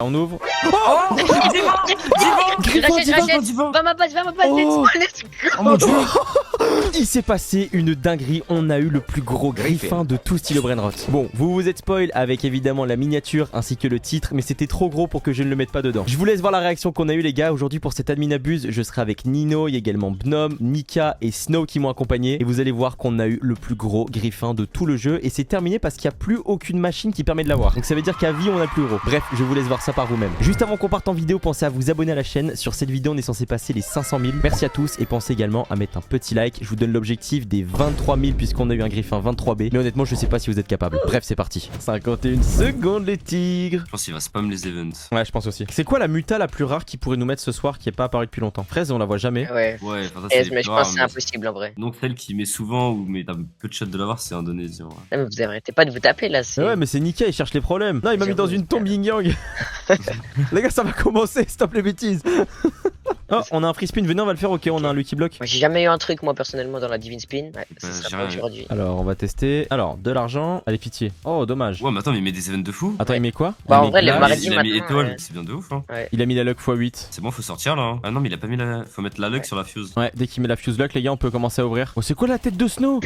On ouvre. Oh Divan. Va ma base, Oh. let's go. Oh mon dieu. Il s'est passé une dinguerie, on a eu le plus gros griffin de tout stylo Brainrot. Bon, vous vous êtes spoil avec évidemment la miniature ainsi que le titre, mais c'était trop gros pour que je ne le mette pas dedans. Je vous laisse voir la réaction qu'on a eu les gars. Aujourd'hui pour cette admin abuse, je serai avec Nino, il y a également Bnom, Nika et Snow qui m'ont accompagné. Et vous allez voir qu'on a eu le plus gros griffin de tout le jeu. Et c'est terminé parce qu'il n'y a plus aucune machine qui permet de l'avoir. Donc ça veut dire qu'à vie on a le plus gros. Bref, je vous laisse voir ça par vous-même. Juste avant qu'on parte en vidéo, pensez à vous abonner à la chaîne. Sur cette vidéo on est censé passer les 500 000. Merci à tous et pensez également à mettre un petit like. Je vous donne l'objectif des 23 000 puisqu'on a eu un griffin 23B. Mais honnêtement je sais pas si vous êtes capable. Bref c'est parti. 51 secondes les tigres. Je pense qu'il va spam les events. Ouais je pense aussi. C'est quoi la muta la plus rare qui pourrait nous mettre ce soir qui est pas apparue depuis longtemps? Fraise on la voit jamais. Ouais. Ouais, enfin, ça, Mais je pense que c'est impossible en vrai. Donc celle qui met souvent ou mais t'as peu de chat de l'avoir, c'est indonésien. Ouais. Non, mais vous arrêtez pas de vous taper là. Ouais mais c'est Nika il cherche les problèmes. Non il m'a mis dans une tombe yin yang. Les gars ça va commencer, stop les bêtises. Oh on a un free spin, venez on va le faire. Ok on a un lucky block. Moi j'ai jamais eu un truc moi personnellement dans la divine spin. Ouais, ça sera pas aujourd'hui. Alors on va tester. Alors de l'argent. Allez pitié. Oh dommage. Ouais mais attends mais il met des events de fou. Attends il met quoi? Bah Il en met vrai les glace. mardis Il a mis maintenant. étoile, c'est bien de ouf hein. Ouais. Il a mis la luck x8. C'est bon faut sortir là hein. Ah non mais il a pas mis la... Faut mettre la luck sur la fuse. Ouais dès qu'il met la fuse luck les gars on peut commencer à ouvrir. Oh c'est quoi la tête de Snow?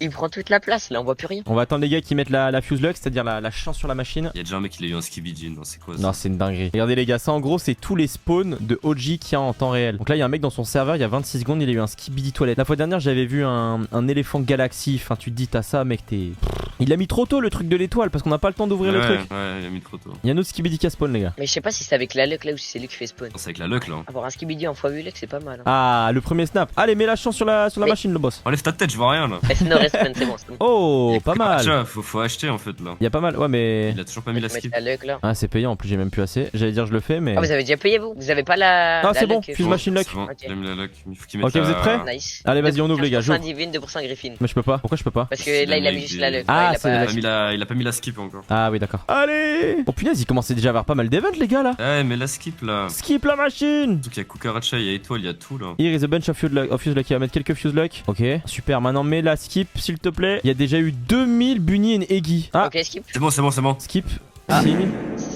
Il prend toute la place là, on voit plus rien. On va attendre les gars qui mettent la fuse luck, c'est à dire la chance sur la machine. Il y a déjà un mec qui a eu un skibidi, non c'est quoi ça? Non c'est une dinguerie. Regardez les gars ça en gros c'est tous les spawns de OG qu'il y a en temps réel. Donc là il y a un mec dans son serveur il y a 26 secondes il a eu un skibidi toilette. La fois dernière j'avais vu un éléphant galaxie. Enfin tu te dis t'as ça mec t'es... Il a mis trop tôt le truc de l'étoile parce qu'on n'a pas le temps d'ouvrir le truc. Ouais il a mis trop tôt. Il y a un autre skibidi qui a spawn les gars. Mais je sais pas si c'est avec la luck là ou si c'est lui qui fait spawn. C'est avec la luck là. Avoir un skibidi en x8 luck c'est pas mal. Hein. Ah le premier snap. Allez mets la chance sur la Mais- machine le boss. Enlève ta tête, je vois rien là. Sinon reste spawn, c'est bon. C'est bon. Oh pas mal. Tiens, faut acheter en fait là. Il y a pas mal ouais mais... Il a toujours pas mis la Mettre skip. la luck là. Ah c'est payant en plus j'ai même plus assez. J'allais dire je le fais mais... Ah vous avez déjà payé vous? Vous avez pas la. Ah la c'est bon, luck, fuse machine luck. C'est bon, Ok. il a mis la luck. Il faut qu'il mette Ok, vous êtes prêts? Nice. Allez vas-y on ouvre les gars, 15% j'ouvre. divine, 2% griffin. Mais je peux pas, pourquoi je peux pas? Parce que là il a mis juste la luck. Ah, Ouais, il a c'est pas- Il a pas mis la skip encore. Ah oui d'accord. Allez. Oh punaise il commençait déjà à avoir pas mal d'events les gars là. Ouais mais la skip là. Skip la machine. Surtout qu'il y a Cucaracha, il y a étoile, il y a tout là. Here is a bunch of fuse luck. Il va mettre quelques fuse luck. Ok super, maintenant mets la skip s'il te plaît. Il y a déjà eu 2000 Bunny and Eggy. Ah Ok skip. C'est bon, c'est bon, c'est bon. skip. Ah. Signe.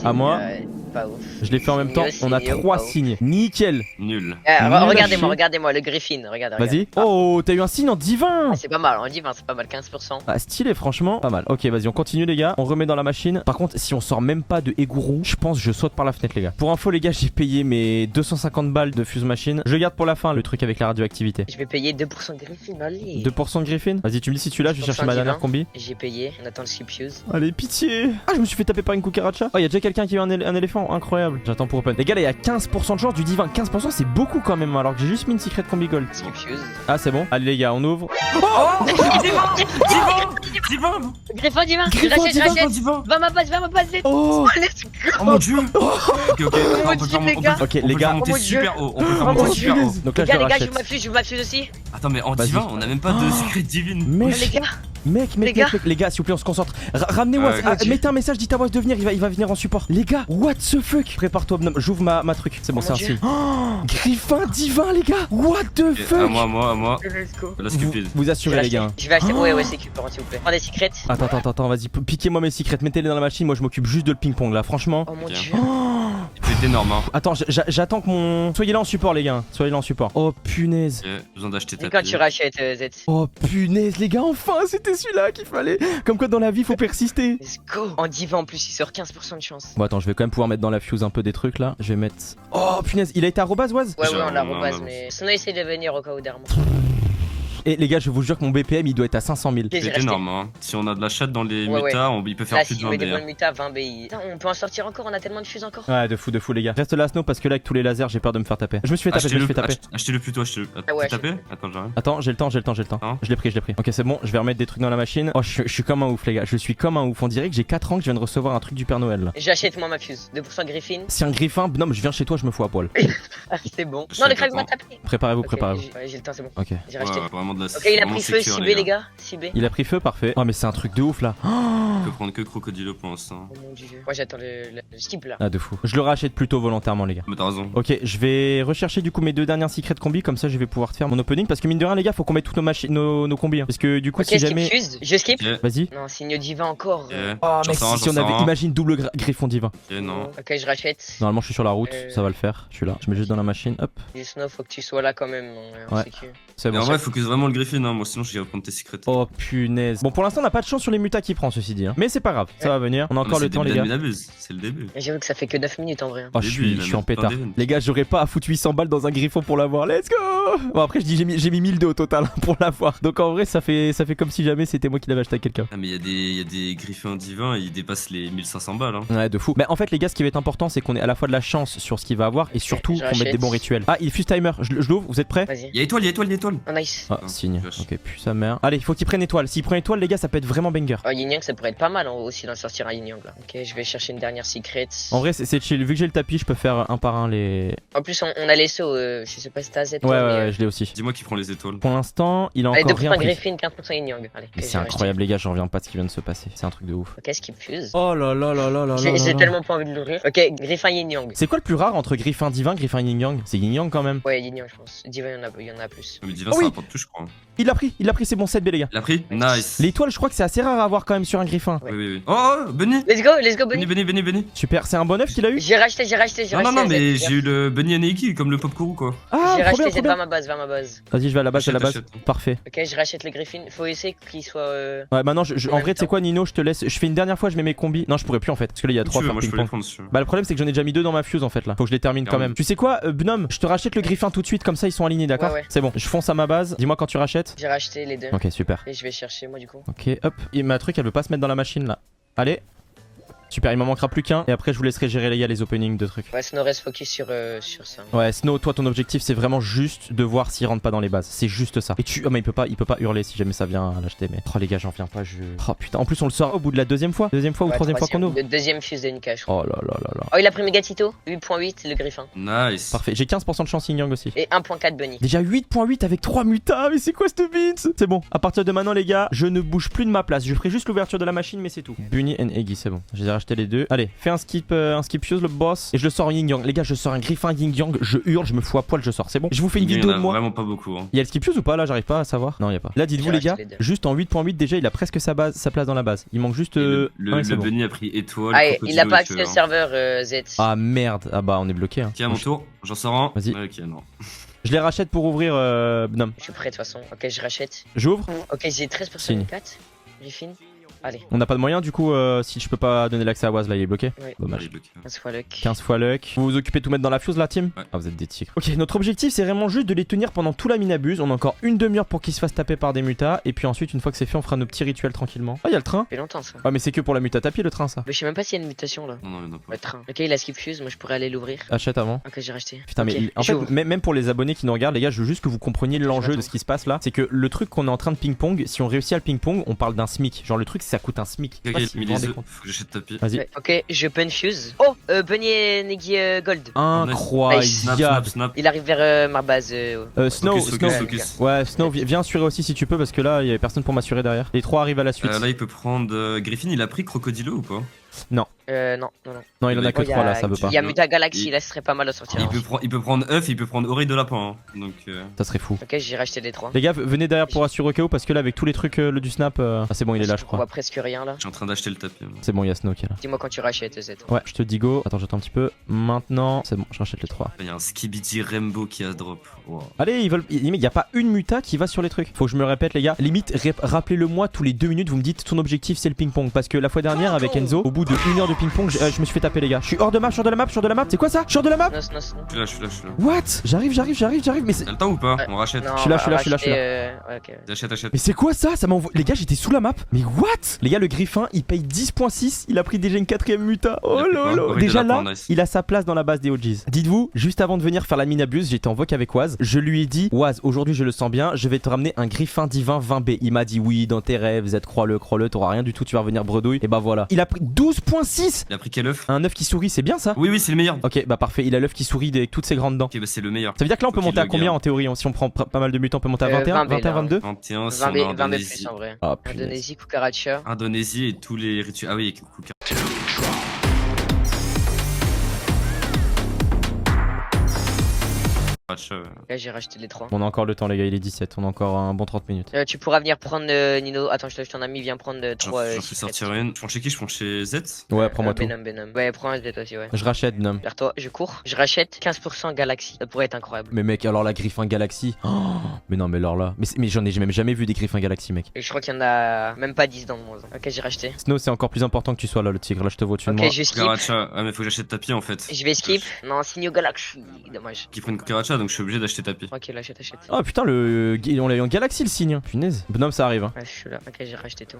À moi. Pas ouf. Je l'ai fait en même temps, on a Signe, 3 pas ouf. signes. Nickel. Nul. Regardez-moi, Nul à regardez-moi, le griffin, regarde. Vas-y. Ah. Oh t'as eu un signe en divin. Ah, c'est pas mal, on dit, c'est pas mal, 15%. Ah stylé franchement, pas mal. Ok vas-y on continue les gars, on remet dans la machine. Par contre si on sort même pas de égourou, je pense que je saute par la fenêtre les gars. Pour info les gars j'ai payé mes 250 balles de fuse machine. Je garde pour la fin le truc avec la radioactivité. Je vais payer 2% griffin, allez. 2% de Griffin. Vas-y tu me dis si tu l'as, je vais chercher ma 2% dernière divin. combi. J'ai payé, on attend le skip fuse. Allez pitié. Ah je me suis fait taper par une cucaracha. Oh il y a déjà quelqu'un qui a eu un éléphant, incroyable. J'attends pour open. Les gars là il y a 15% de chance du divin. 15% c'est beaucoup quand même alors que j'ai juste mis une secret combi gold. Skip fuse. Ah c'est bon. Allez les gars on ouvre. Oh Divan Griffin divin, je Griffin rachète, je divin, rachète. Divan Va ma base, let's Oh. let's go. Oh mon dieu Ok, ok, on peut faire les gars. Ok les gars. monter Oh mon Dieu. super haut. On peut faire Oh monter mon super Dieu. haut. Donc là Les je gars, le je rachète. joue ma fuse aussi. Attends, mais en Vas-y. divin, on a même pas de secret divine. Mec, Les gars, les gars, s'il vous plaît, on se concentre. Ramenez Waz, Ouais, ok. mettez un message, dites à Waz de venir, il va venir en support. Les gars, what the fuck? Prépare-toi, Bnom, j'ouvre ma truc. C'est bon, Oh c'est mon un Dieu. signe. Oh, Griffin divin, les gars, what the Ok, fuck? à moi. let's go. La Vous, stupide. vous Je assurez, vais les gars. acheter, je vais acheter, ouais, c'est cute, s'il vous plaît. Prends des secrets. Attends, vas-y, piquez-moi mes secrets, mettez-les dans la machine, moi je m'occupe juste de le ping-pong là, franchement. Oh mon Ok. dieu. Oh. C'est énorme, hein. Attends, j'attends que mon... Soyez là en support, les gars, soyez là en support. Oh punaise. Ok, besoin d'acheter Et ta quand tu rachètes, Z. Oh punaise, les gars, enfin, c'était celui-là qu'il fallait. Comme quoi dans la vie, faut persister. Let's go. En divin en plus, il sort 15% de chance. Bon attends, je vais quand même pouvoir mettre dans la fuse un peu des trucs là. Je vais mettre... Oh punaise, il a été arrobase Waz? Ouais, Genre, on la non, rebase, non. mais sinon essaye de venir au cas où d'armes. Et les gars, je vous jure que mon BPM il doit être à 500 000. C'est énorme, hein. Si on a de la chatte dans les Ouais, mutas, il peut faire Là, plus si de on 20 met des B. bonnes mutas, 20 BI. Putain, on peut en sortir encore, on a tellement de fuses encore. Ouais, de fou les gars. Reste là, Snow, parce que là, avec tous les lasers, j'ai peur de me faire taper. Je me suis fait taper, Achetez-le plutôt, achetez-le. Ah ouais, T'es tapé? Attends, j'arrive. Attends, j'ai le temps. Hein Je l'ai pris. Ok, c'est bon, je vais remettre des trucs dans la machine. Oh, je suis comme un ouf, les gars. Je suis comme un ouf. On dirait que j'ai 4 ans que je viens de recevoir un truc du Père Noël là. J'achète moi ma fuse. 2% Griffin. Si un griffin, non, je viens chez toi, je me fous à poil. Ah, c'est bon. Je Non, le sais crack pas. m'a tapé. Préparez-vous. Ok, ouais, j'ai le temps, c'est bon. Ok. J'ai racheté. Ouais, vraiment vraiment de la. Ok, il a pris feu, 6B les gars. 6B. Il a pris feu, parfait. Oh mais c'est un truc de ouf là. Il peut prendre que Crocodilo pour l'instant. Oh mon dieu. Moi j'attends le skip là. Ah de fou. Je le rachète plutôt volontairement les gars. Mais t'as raison. Ok, je vais rechercher du coup mes deux dernières secrets combis, comme ça je vais pouvoir faire mon opening parce que mine de rien les gars, faut qu'on mette toutes nos combis. Hein. Parce que du coup Ok, si skip jamais... fuse. Je skip. Ok, Vas-y. Non, signe divin encore. Oh J'en mec, sors un, si on j'en avait... sors un. Imagine double griffon divin. ok, non. Ok, je rachète. Normalement je suis sur la route, ça va le faire. Je suis là. Je mets juste dans la machine, hop. Du snow, faut que tu sois là quand même. Ouais. C'est Mais bon. en vrai, focus vraiment le Griffin, hein. Moi sinon je vais reprendre tes secrets. Oh punaise. Bon pour l'instant on n'a pas de chance sur les mutas qu'il prend ceci dit. Hein. Mais c'est pas grave, ça va venir. On a encore le temps les gars. C'est le début. J'avoue que ça fait que 9 minutes en vrai. Oh, Début, je suis en même pétard. pas d'event. Les gars, j'aurais pas à foutre 800 balles dans un griffon pour l'avoir. Let's go! Bon, après, je dis j'ai mis 1002 au total pour l'avoir. Donc en vrai, ça fait comme si jamais c'était moi qui l'avais acheté à quelqu'un. Ah, mais il y a des Griffins divins, ils dépassent les 1500 balles. Hein. Ouais, de fou. Mais en fait, les gars, ce qui va être important, c'est qu'on ait à la fois de la chance sur ce qu'il va avoir et surtout je qu'on mette des rachète. bons rituels. Ah, il fuse timer. Je l'ouvre, vous êtes prêts? Vas-y. Il y a étoile, il y a étoile, il y a étoile. Oh nice. Ah, Ah, signe. vache. Ok, puis sa mère. Allez, il faut qu'il prenne étoile. S'il prend étoile, les gars, ça peut être vraiment banger. Oh Yin Yang ça pourrait être pas mal aussi d'en sortir un Yin Yang là. Ok, je vais chercher une dernière secret. En vrai, c'est chill. Vu que j'ai le tapis, je peux faire un par un les. En plus on a les sauts, je sais pas si t'as Z. Ouais, ouais, je l'ai aussi. Dis-moi qui prend les étoiles. Pour l'instant, il a Allez, encore 2% rien pris. Griffin, 15% Yin Yang. Allez, Mais c'est incroyable, les gars, j'en reviens pas de ce qui vient de se passer. C'est un truc de ouf. Ok, skip fuse. Oh là là là là là J'ai là là. tellement pas envie de l'ouvrir. Ok, Griffin Yin Yang. C'est quoi le plus rare entre Griffin divin, Griffin yin yang? C'est yin yang quand même. Ouais, Yin Yang je pense. Divin il y en a plus. Mais divin, Oh ça oui. rapporte tout, je crois. Il l'a pris, c'est bon 7B les gars. Il a pris. Nice. L'étoile, je crois que c'est assez rare à avoir quand même sur un Griffin. Ouais. Oui, oui, oui. Oh, Bunny. Let's go Bunny, Bunny. Bunny, Bunny, Bunny. Super, c'est un bon œuf qu'il a eu? J'ai racheté. Non, non, mais j'ai eu le Bunny Aneki comme le Popcorn quoi. Ah, J'ai trop bien, racheté, trop c'est bien. vers ma base. Vas-y, je vais à la base, à la base. Achète. Parfait. Ok, je rachète le Griffin. Faut essayer qu'il soit. Ouais, maintenant, En en même vrai, tu sais temps. quoi, Nino, je te laisse. Je fais une dernière fois, je mets mes combis. Non, je pourrais plus en fait. Parce que là, il y a 3 faire Moi, je peux les ping-pong. prendre dessus. Bah, le problème, c'est que j'en ai déjà mis 2 dans ma fuse en fait là. Faut que je les termine quand même. Tu sais quoi, Bnom, je te rachète le Griffin tout de suite, comme ça ils sont alignés, d'accord? Ouais. C'est bon, je fonce à ma base. Dis-moi quand tu rachètes. J'ai racheté les deux. Ok, super. Et je vais chercher moi du coup. Ok, hop. Et ma truc, elle veut pas se mettre dans la machine là. Allez. Super, il m'en manquera plus qu'un. Et après, je vous laisserai gérer les gars les openings de trucs. Ouais, Snow reste focus sur ça. Ouais, Snow, toi, ton objectif, c'est vraiment juste de voir s'il rentre pas dans les bases. C'est juste ça. Et tu. Oh, mais il peut pas hurler si jamais ça vient à l'acheter. Mais. Oh, les gars, j'en viens pas. Oh putain, en plus, on le sort au bout de la deuxième fois. Deuxième fois ou Ouais, troisième fois qu'on ouvre. Le deuxième fuse de Nika, je crois. Oh là là là là. Oh, il a pris Megatito. 8.8, le Griffin. Nice. Parfait, j'ai 15% de chance Yin Yang aussi. Et 1.4 Bunny. Déjà 8.8 avec 3 mutas, mais c'est quoi cette beans? C'est bon, à partir de maintenant les gars, je ne bouge plus de ma place. Je ferai juste l'ouverture de la machine, mais c'est tout. Bunny and Eggy, c'est bon. Je les ai rachetés les deux. Allez, fais un skip fuse le boss. Et je le sors en Yin Yang. Les gars, je sors un Griffin Yin Yang, je hurle, je me fous à poil, je sors. C'est bon. Je vous fais une Il y en vidéo a de moi. vraiment pas beaucoup. Hein. Il y a le skip fuse ou pas là? J'arrive pas à savoir. Non, il y a pas. Là, dites-vous J'ai les gars, racheté les deux. juste en 8.8 déjà, il a presque sa place dans la base. Il manque juste. Et ouais, le c'est bon. Bunny a pris étoile. Ah, il a Crocodilo pas et accès feu, au hein. serveur Z. Ah merde. Ah bah on est bloqué. Hein. Ok, à mon tour, j'en sors un. Vas-y. Ok, non. Je les rachète pour ouvrir Bnom. Je suis prêt de toute façon. Ok, je rachète. J'ouvre. Ok, j'ai 13% Signe. de 4. Griffin. Allez, On n'a pas de moyen du coup si je peux pas donner l'accès à Waz là il est bloqué. Ouais. Dommage. Allez, bloqué. 15 fois luck. 15 fois luck. Vous vous occupez de tout mettre dans la fuse la team? Ouais. Ah vous êtes des tigres. Ok, notre objectif c'est vraiment juste de les tenir pendant tout la minabuse. On a encore une demi-heure pour qu'ils se fassent taper par des mutas. Et puis ensuite une fois que c'est fait on fera nos petits rituels tranquillement. Ah il y a le train. Ça fait longtemps ça. Ah mais c'est que pour la muta tapis le train ça. Mais je sais même pas s'il y a une mutation là. Non, non, il y en a pas. Le train. Ok, il a skip fuse, moi je pourrais aller l'ouvrir. Achète avant. Ok, j'ai racheté. Putain Ok, mais en fait j'ouvre. même pour les abonnés qui nous regardent les gars je veux juste que vous compreniez l'enjeu de ce qui se passe là. C'est que le truc qu'on est en train de ping-pong, si on réussit à le ping-pong on parle d'un SMIC. Genre le truc ça coûte un SMIC. Je sais Ok, pas si vous mis vous rendez les œufs. compte. Faut que j'achète tapis. Vas-y. Ouais, ok, je open fuse. Oh, Bunny et Negi Gold. Incroyable. Snap, snap, snap. Il arrive vers ma base. Snow, Focus, Snow. focus, focus. Ouais, Snow, viens assurer aussi si tu peux parce que là, il y avait personne pour m'assurer derrière. Les trois arrivent à la suite. Là, il peut prendre Griffin. Il a pris Crocodilo ou pas? Non. Non, il en a que Oh, 3 là, ça veut pas. Il y a Muta Galaxy, Il- là ce serait pas mal de sortir. Il peut prendre œuf, il peut prendre oreille de lapin. Hein. Donc, Ça serait fou. Ok, j'ai racheté les 3. Les gars, venez derrière pour assurer au cas où parce que là, avec tous les trucs le du snap, ah, c'est bon, il est là, je On crois. voit presque rien là. je suis en train d'acheter le tapis. moi. C'est bon, il y a Snow qui est là. Dis-moi quand tu rachètes Z. Ouais, je te dis go. Attends, j'attends un petit peu. Maintenant, c'est bon, je rachète les 3. Il y a un Skibidi Rainbow qui a drop. Wow. Allez, ils veulent. Limite, il y a pas une muta qui va sur les trucs. Faut que je me répète, les gars. Limite, rappelez-le moi tous les 2 minutes. Vous me dites ton objectif c'est le ping-pong. Parce que la fois dernière avec Enzo, au bout de 1 heure de ping-pong, je me suis fait taper, les gars. Je suis hors de map, je suis hors de la map, je suis hors de la map. C'est quoi ça? Je suis hors de la map? Non. Je suis là. What? J'arrive. Mais c'est. T'as le temps ou pas? Ouais. On rachète. Non, Je suis là, on va je suis là. racheter, ouais, ok. J'achète. Mais c'est quoi ça? Ça m'envoie. Les gars, j'étais sous la map. Mais what? Les gars, le Griffin, il paye 10.6. Il a pris déjà une 4ème muta. Oh Il a pris quoi? lolo. Oreille de Déjà lapin, là, nice. il a sa place dans la base des OGs. Dites-vous, juste avant de venir faire la minabuse, j'étais en voc avec Waz. Je lui ai dit, Waz, aujourd'hui je le sens bien, je vais te ramener un Griffin divin 20B. Il m'a dit oui, dans tes rêves, Z, crois-le, t'auras rien du tout, tu vas revenir bredouille. Et bah voilà. Il a pris 12.6 6. Il a pris quel œuf? Un œuf qui sourit, c'est bien ça? Oui, oui, c'est le meilleur. Ok, bah parfait, il a l'œuf qui sourit avec toutes ses grandes dents. Ok, bah c'est le meilleur. Ça veut dire que là on peut Faut qu'il monter à le combien garde. en théorie? Si on prend pas mal de mutants, on peut monter à 21, 20 21, 22? 21, si 20 on B, a 20 B Indonésie. plus en vrai. Ah punaise. Indonésie, Cucaracha. Indonésie et tous les rituels. Ah oui, Cucaracha. Là, j'ai racheté les 3. On a encore le temps les gars, il est 17, on a encore un bon 30 minutes. Tu pourras venir prendre Nino. Attends, je t'en ai mis, viens prendre 3. J'en fais sortir une. Je prends chez qui? Je prends chez Z. Ouais, prends-moi tout. Venom. Ouais, prends un Z aussi, ouais. Je rachète Venom. Vers toi, je cours. Je rachète 15% Galaxy. Ça pourrait être incroyable. Mais mec, alors la Griffin Galaxy. Oh, mais non, mais alors là. Mais j'en ai même jamais vu des Griffins Galaxy, mec. Et je crois qu'il y en a même pas 10 dans le monde. Ok, j'ai racheté. Snow, c'est encore plus important que tu sois là, le tigre. Là, je te vois au-dessus de moi. Ok, je skip. Cucaracha. Ah, mais faut que j'achète tapis en fait. Je vais skip. Non, Signo Galaxy. Dommage. Qui prennent Cucaracha, donc je suis obligé d'acheter tapis. Ok, là, achète. Oh putain, on l'a eu en Galaxy le signe. Punaise. Bonhomme, ça arrive. Hein. Ouais, je suis là. Ok, j'ai racheté tout.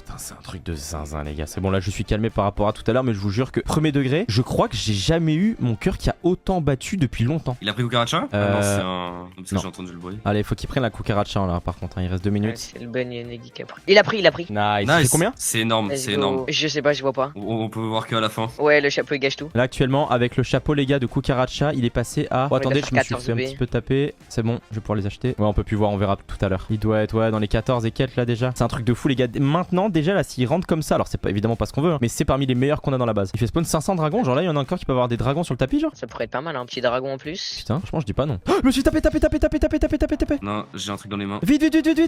Putain, c'est un truc de zinzin, les gars. C'est bon, là, je suis calmé par rapport à tout à l'heure, mais je vous jure que, premier degré, je crois que j'ai jamais eu mon cœur qui a autant battu depuis longtemps. Il a pris Cucaracha? Ah non, c'est un. Parce que non. j'ai entendu le bruit. Allez, faut qu'il prenne la Cucaracha là, par contre. Hein. Il reste 2 Ouais, minutes. c'est le Ben Yenegi qui a pris. Il a pris. Nice. Nice. C'est combien? C'est énorme, Let's c'est go. énorme. Je sais pas, je vois pas. On peut voir qu'à la fin. Ouais, le chapeau il gâche tout. Là, actuellement, avec le chapeau, les gars, de Cucaracha, il est passé à. Oh, attendez, je me suis 14 fait un B. petit peu taper. C'est bon, je vais pouvoir les acheter. Ouais, on peut plus voir, on verra tout à l'heure. Il doit être, ouais, dans les 14 et quelques là déjà. C'est un truc de fou, les gars. Maintenant, déjà, là, s'il rentre comme ça, alors c'est pas évidemment pas ce qu'on veut, hein, mais c'est parmi les meilleurs qu'on a dans la base. Il fait spawn 500 dragons, genre là, il y en a encore qui peuvent avoir des dragons sur le tapis, genre. Ça pourrait être pas mal, un petit dragon en plus. Putain, franchement, je dis pas non. Oh, je me suis tapé. Non, j'ai un truc dans les mains. Vite.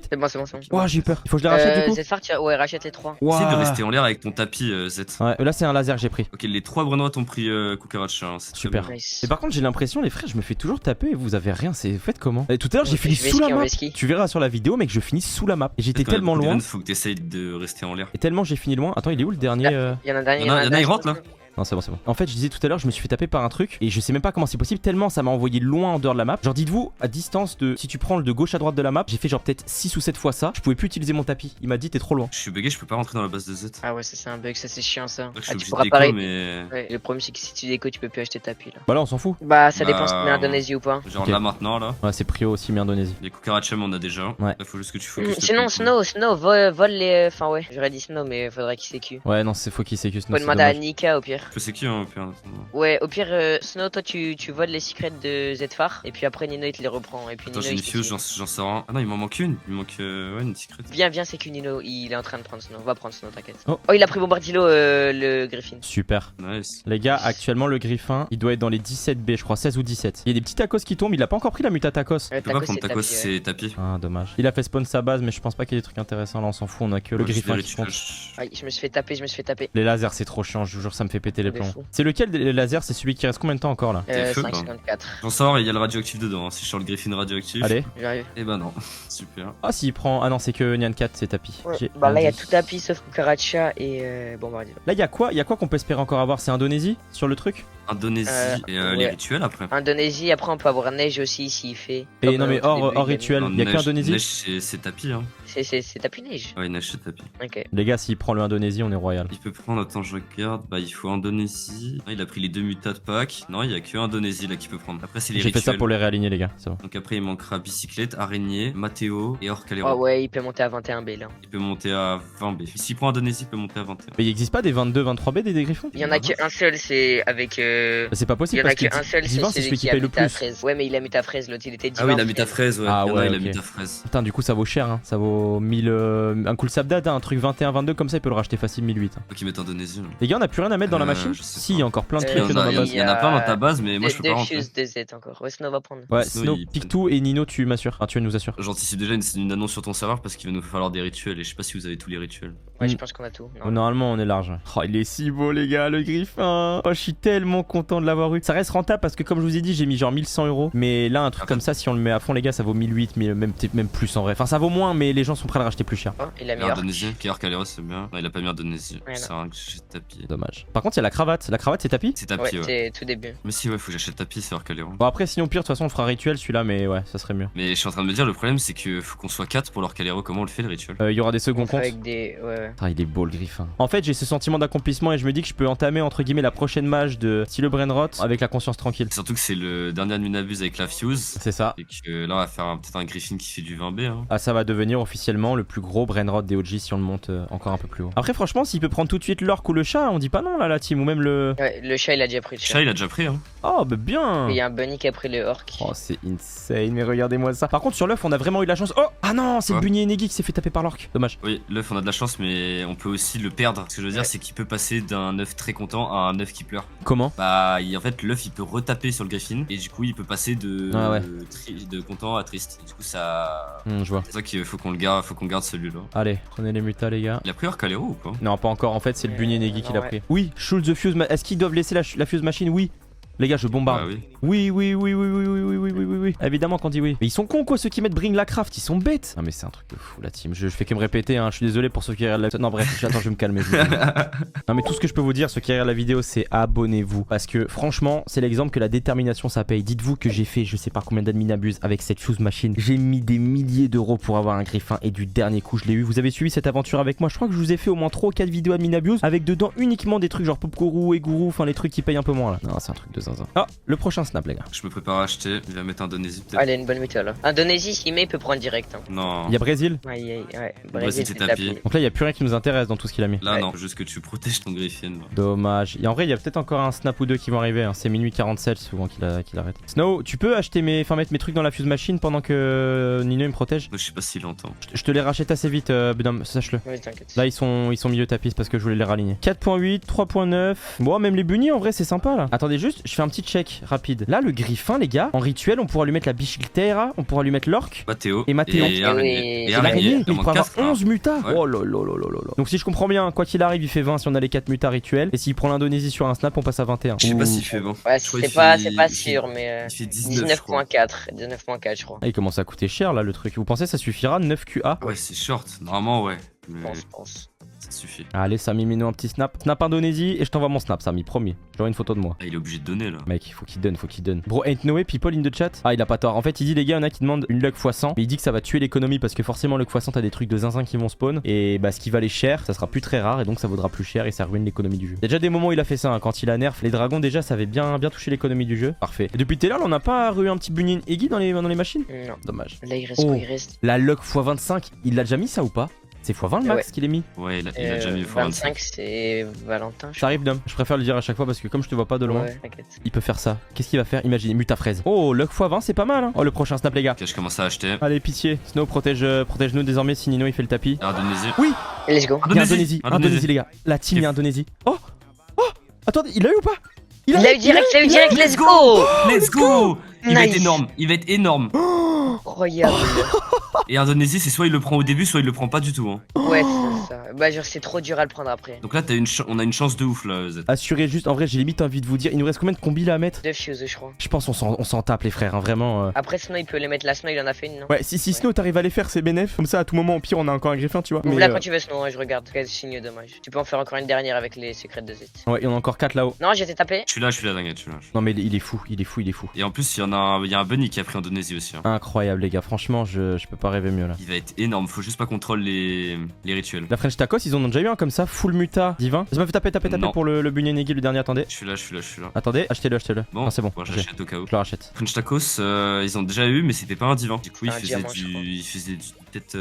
C'est bon. Ouah, j'ai eu peur. Il faut que je les rachète du coup. Zfar, ouais, rachète les 3. Essaye de rester en l'air avec ton tapis, Z. Ouais, là, c'est un laser que j'ai pris. Ok, les 3 Brenois t'ont pris Cucaracha. Hein, c'est très Super. bien. Nice. Et par contre, j'ai l'impression, les frères, je me fais toujours taper et vous avez rien. Vous faites comment? Et tout à l'heure, j'ai Ouais, fini je vais sous la ski, on map. va ski. Tu verras sur la vidéo, mec, je finis sous la map. Et j'étais Peut-être qu'on a tellement beaucoup loin. d'events, faut que t'essayes de rester en l'air. Et tellement j'ai fini loin. Attends, il est où le dernier Il y en a un dernier. Il y en a un, il rentre là. Non, c'est bon. En fait, je disais tout à l'heure, je me suis fait taper par un truc et je sais même pas comment c'est possible, tellement ça m'a envoyé loin en dehors de la map. Genre, dites-vous, à distance de. Si tu prends le de gauche à droite de la map, j'ai fait genre peut-être 6 ou 7 fois ça. Je pouvais plus utiliser mon tapis. Il m'a dit, t'es trop loin. Je suis bugué, je peux pas rentrer dans la base de Z. Ah ouais, ça c'est un bug, ça c'est chiant ça. Je suis Ah, tu obligé de pourras déco, pas mais. Ouais, le problème c'est que si tu déco, tu peux plus acheter tapis là. Bah là, on s'en fout. Bah, ça Bah, dépend si tu mets Indonésie ou pas. Genre Ok. là maintenant là. Ouais, c'est prio aussi, mais Indonésie. Les Cucaracha, on a déjà. Ouais. Là, faut juste que tu focuses. Sinon, Snow, vole les. Enfin, ouais, j'aurais dit Snow, mais faudrait qu'il sécu. Ouais, non, c'est faut qu'il sécuse. Faut demander à Nika au pire. Je sais qui, hein, au pire, en attendant. Ouais, au pire, Snow, toi tu voles les secrets de Zfar, et puis après Nino il te les reprend. Et puis Attends, Nino j'ai il une te fuse, sécu. j'en sors un. Ah non, il m'en manque une. Il me manque ouais, une secret. Viens, c'est que Nino, il est en train de prendre Snow. Va prendre Snow, t'inquiète. Oh. Oh, il a pris Bombardilo, le Griffin. Super. Nice. Les gars, actuellement, le Griffin, il doit être dans les 17B, je crois, 16 ou 17. Il y a des petits tacos qui tombent, il a pas encore pris la muta tacos. Tu peux pas prendre ta cause, c'est tapis. Ah, dommage. Il a fait spawn sa base, mais je pense pas qu'il y ait des trucs intéressants là, on s'en fout, on a que le Moi, juste Griffin des qui compte. rituels. Aïe, je me suis fait taper. Les lasers, c'est trop chiant, je vous jure, ça me fait péter les Des plombs. fous. C'est lequel des lasers? C'est celui qui reste combien de temps encore là? T'es feu, quoi. 5,54. J'en sors et il y a le radioactif dedans. Hein. Si je sors le Griffin radioactif. Allez. J'arrive. Et bah non. Super. Ah, s'il prend. Ah non, c'est que Nyan 4, c'est tapis. Ouais. J'ai Bah là, il y a dit. tout tapis sauf Cucaracha et Bombardilo. Là, il y a quoi qu'on peut espérer encore avoir? C'est Indonésie sur le truc? Indonésie et les ouais. rituels après. Indonésie, après on peut avoir neige aussi s'il fait. Et Comme, non, mais au tout début, hors il a rituel, Non, il y a que neige- Indonésie? Neige, c'est tapis. Hein. C'est tapis neige. Ouais, neige, c'est tapis. Ok. Les gars, s'il prend le Indonésie, on est royal. Il peut prendre, attends, je regarde. Bah, il faut Indonésie. Non, il a pris les 2 mutats de pack. Non, il y a que Indonésie là qui peut prendre. Après, c'est les J'ai fait rituels. ça pour les réaligner, les gars, c'est bon. Donc après, il manquera bicyclette, araignée, Mathéo et Orcalero. Oh ouais, il peut monter à 21B là. Il peut monter à 20B. S'il prend Indonésie, il peut monter à 21. Mais il existe pas des 22, 23B des Griffons? Il y en a qu'un seul, c'est avec. Bah, c'est pas Il y possible en a parce que qu'un seul, Divin, c'est c'est celui qui a paye le muté à plus. 13. Ouais, mais il a muté à fraise, l'autre il était Divin. Ah oui, il a mis ta fraise, ouais. Ah Il y en a, ouais, il a ok. mis ta fraise. Putain, du coup, ça vaut cher, hein. Ça vaut 1000. Un cool Sabdad, hein, un truc 21, 22 comme ça, il peut le racheter facile 1008. Hein. Faut qu'il mette Indonésie. Là. Les gars, on a plus rien à mettre dans la machine? je sais Si, pas. il y a encore plein de Il trucs y en dans a- ma base. Il y en a plein dans ta base, mais moi je peux pas Deux rentrer. fuse, deux Z encore. Ouais, Snow va prendre. Ouais, Snow, Snow, il- pique tout et Nino, tu m'assures. Enfin, tu nous assures. J'anticipe déjà une annonce sur ton serveur parce qu'il va nous falloir des rituels et je sais pas si vous avez tous les rituels. Ouais, je pense qu'on a tout. Non. Normalement, on est large. Oh, il est si beau, les gars, le Griffin. Oh, je suis tellement content de l'avoir eu. Ça reste rentable parce que, comme je vous ai dit, j'ai mis genre 1100 €. Mais là, un truc comme ça, si on le met à fond, les gars, ça vaut 1008, même plus en vrai. Enfin, ça vaut moins, mais les gens sont prêts à le racheter plus cher. Oh, il a mis Et Orc. Indonésie, qui est Orcalero, c'est bien. Non, il a pas mis Indonésie. Ouais, C'est un que j'ai tapis. Dommage. Par contre, il y a la cravate. La cravate, c'est tapis? C'est Ouais, tapis, ouais. c'est tout début. Mais si, ouais, faut que j'achète tapis, c'est Orcalero. Bon, après, sinon, pire, de toute façon, on fera rituel celui-là, mais ouais, ça serait mieux. Mais je suis en train de me dire, le problème c'est que faut qu'on soit 4 pour l'Orcalero. Comment on le fait le rituel? Il y aura des seconds comptes. Avec des. Ouais. Ah, il est beau le Griffin. En fait, j'ai ce sentiment d'accomplissement et je me dis que je peux entamer entre guillemets la prochaine mage de style Brainrot avec la conscience tranquille. Surtout que c'est le dernier Adminabuse avec la Fuse. C'est ça. Et que là, on va faire peut-être un Griffin qui fait du 20B. Hein. Ah, ça va devenir officiellement le plus gros Brainrot des OG si on le monte encore un peu plus haut. Après, franchement, s'il peut prendre tout de suite l'orc ou le chat, on dit pas non là, la team, ou même le. Ouais, le chat il a déjà pris le chat. Chat, il a déjà pris. Hein. Oh, bah bien. Il y a un bunny qui a pris le orc. Oh, c'est insane, mais regardez-moi ça. Par contre, sur l'œuf, on a vraiment eu la chance. Oh, ah non, c'est le Quoi Bunny Enegi qui s'est fait taper par l'orc. Dommage. Oui, l'œuf, on a de la chance, mais on peut aussi le perdre. Ce que je veux dire, Ouais. c'est qu'il peut passer d'un œuf très content à un œuf qui pleure. Comment? Bah, en fait, l'œuf, il peut retaper sur le Griffin. Et du coup, il peut passer de, Ah ouais. de content à triste. Et du coup, ça. Je vois. C'est ça qu'il faut qu'on le garde, faut qu'on garde celui-là. Allez, prenez les mutas, les gars. Il a pris Orc Calero ou pas? Non, pas encore. En fait, c'est le Bunny Enegi qui l'a ouais. pris. Oui, Schultz the Fuse. Est-ce qu'ils doivent laisser la Fuse Machine? Oui. Les gars, je bombarde. Bah oui. Oui, oui, oui, oui, oui, oui, oui, oui, oui, oui, oui. Évidemment qu'on dit oui. Mais ils sont cons quoi, ceux qui mettent Bring la Craft, ils sont bêtes. Non mais c'est un truc de fou la team. Je fais que me répéter, hein. Je suis désolé pour ceux qui regardent la. Non bref, attends, je vais me calmer. Non mais tout ce que je peux vous dire, ceux qui regardent la vidéo, c'est abonnez-vous. Parce que franchement, c'est l'exemple que la détermination ça paye. Dites-vous que j'ai fait je sais pas combien d'adminabuse avec cette Fuse Machine. J'ai mis des milliers d'euros pour avoir un Griffin et du dernier coup je l'ai eu. Vous avez suivi cette aventure avec moi. Je crois que je vous ai fait au moins 3 ou 4 vidéos adminabuse avec dedans uniquement des trucs genre Popcorou et Gourou, enfin les trucs qui payent un peu moins là. Non, c'est un truc de zinzin. Ah, le prochain snap les gars. Je me prépare à acheter. Il va mettre Indonésie peut-être. Ah, il a une bonne météo là. Indonésie, s'il met, il peut prendre direct. Hein. Non. Il y a Brésil. Ouais. Brésil, c'est tapis. Donc là, il y a plus rien qui nous intéresse dans tout ce qu'il a mis. Là, Ouais. non. Juste que tu protèges ton Griffin. Là. Dommage. Et en vrai, il y a peut-être encore un snap ou deux qui vont arriver. Hein. C'est minuit 47 souvent qu'il arrête. Snow, tu peux acheter mettre mes trucs dans la Fuse Machine pendant que Nino il me protège? Je sais pas s'il entend. Je te les rachète assez vite, Benham, sache-le. Ouais, t'inquiète. Là, ils sont milieu tapis parce que je voulais les raligner. 4.8, 3.9. Bon, même les bunnies, en vrai, c'est sympa là. Attendez juste, je fais un petit check rapide. Là, le Griffin, les gars, en rituel, on pourra lui mettre la Bichilteira, on pourra lui mettre l'orc. Mathéo. Et Mathéo. Et araignée. Et Et l'araignée, il il en pourra manque avoir 4. 11 mutas. Ouais. Oh là là là là là là. Donc si je comprends bien, quoi qu'il arrive, il fait 20 si on a les 4 mutas rituels. Et s'il prend l'Indonésie sur un snap, on passe à 21. Je sais pas Ouh. s'il fait bon. Ouais, Je crois c'est qu'il pas, fait- c'est pas il fait- sûr, mais. Il fait 19, je crois. 19.4, 19.4, je crois. Ah, il commence à coûter cher là le truc. Vous pensez ça suffira 9 QA? Ouais, c'est short. Normalement, ouais. Mais Je pense. ça suffit. Allez Samy, mets-nous un petit snap. Snap Indonésie et je t'envoie mon snap Samy, promis. J'aurai une photo de moi. Ah, il est obligé de donner là. Mec, faut qu'il donne, faut qu'il donne. Bro, ain't no way, people in the chat. Ah, il a pas tort. En fait, il dit, les gars, il y en a qui demandent une luck x100. Mais il dit que ça va tuer l'économie parce que forcément, luck x100, t'as des trucs de zinzin qui vont spawn. Et bah, ce qui valait cher, ça sera plus très rare et donc ça vaudra plus cher et ça ruine l'économie du jeu. Il y a déjà des moments où il a fait ça, hein, quand il a nerf. Les dragons, déjà, ça avait bien touché l'économie du jeu. Parfait. Et depuis tout à l'heure, on n'a pas eu un petit Bunyan Eggy dans les machines? Non. Dommage. Là, il reste Oh. quoi? Il reste. La luck x25, il l'a déjà mis ça ou pas? C'est x20 le max Ouais. qu'il est mis? Ouais, il a déjà mis 25, c'est Valentin. Ça arrive Dom. Je préfère le dire à chaque fois parce que comme je te vois pas de loin, Ouais, t'inquiète. il peut faire ça. Qu'est-ce qu'il va faire? Imaginez, muta fraise. Oh, luck x20, c'est pas mal hein. Oh, le prochain snap les gars. Ok, je commence à acheter. Allez, pitié. Snow, protège-nous désormais si Nino il fait le tapis. Indonésie. Let's go. Il y a Indonésie les gars. La team, il y a Indonésie. Oh! Oh! Attendez, il l'a eu ou pas? Il a eu direct, let's go! Let's go! Il va être Nice. énorme. Il va être énorme. Incroyable. Et Indonésie, c'est soit il le prend au début, soit il le prend pas du tout. Hein. Ouais, c'est ça. Bah, genre, c'est trop dur à le prendre après. Donc là, on a une chance de ouf là, Z. Assurez juste, en vrai, j'ai limite envie de vous dire, il nous reste combien de combis là à mettre? 2 fuse, je crois. Je pense on s'en tape les frères, hein, vraiment. Après, Snow, il peut les mettre. La Snow, il en a fait une, non? Ouais, si Snow t'arrives à les faire, c'est bénef. Comme ça, à tout moment, au pire, on a encore un griffin, tu vois. Ouvre Mais, là quand tu veux, Snow, hein, je regarde. Quel signe dommage. Tu peux en faire encore une dernière avec les secrets de Z. Ouais, il y en a encore 4 là-haut. Non, j'étais tapé. Je suis là, t'inquiète, je suis là. Non, mais il est fou, il est fou, il est fou. Et en plus, il y a un bunny qui a pris Indonésie aussi. Hein. Incroyable, les gars. Franchement, je peux pas rêver mieux là. Il va être énorme, faut juste pas contrôler les rituels. La French Tacos, ils en ont déjà eu un comme ça, full muta divin. Ça m'a fait taper Non. pour le Bunyan Eggy, le dernier. Attendez. Je suis là. Attendez, achetez-le. Bon, Ah, c'est bon. moi, ok. j'achète au cas où. Je le rachète. French Tacos, ils ont déjà eu, mais c'était pas un divin. Du coup, Un diamant, je crois. il faisait du peut-être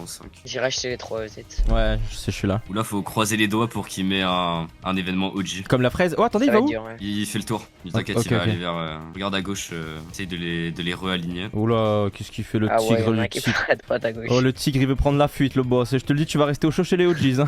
5. J'ai racheté les 3 Z. Ouais, je sais, je suis là. Ou là, faut croiser les doigts pour qu'il met un événement OG. Comme la fraise. Oh, attendez, il Ça va va où? être dur, ouais. Il fait le tour. Il t'inquiète, Ok, il va ok. aller vers. Regarde à gauche, essaye de les réaligner. Oula, qu'est-ce qu'il fait le Ah ouais, tigre, il y en a le un qui tigre. part à droite, à gauche. Oh, le tigre, il veut prendre la fuite, le boss. Et je te le dis, tu vas rester au chaud chez les OGs. Hein.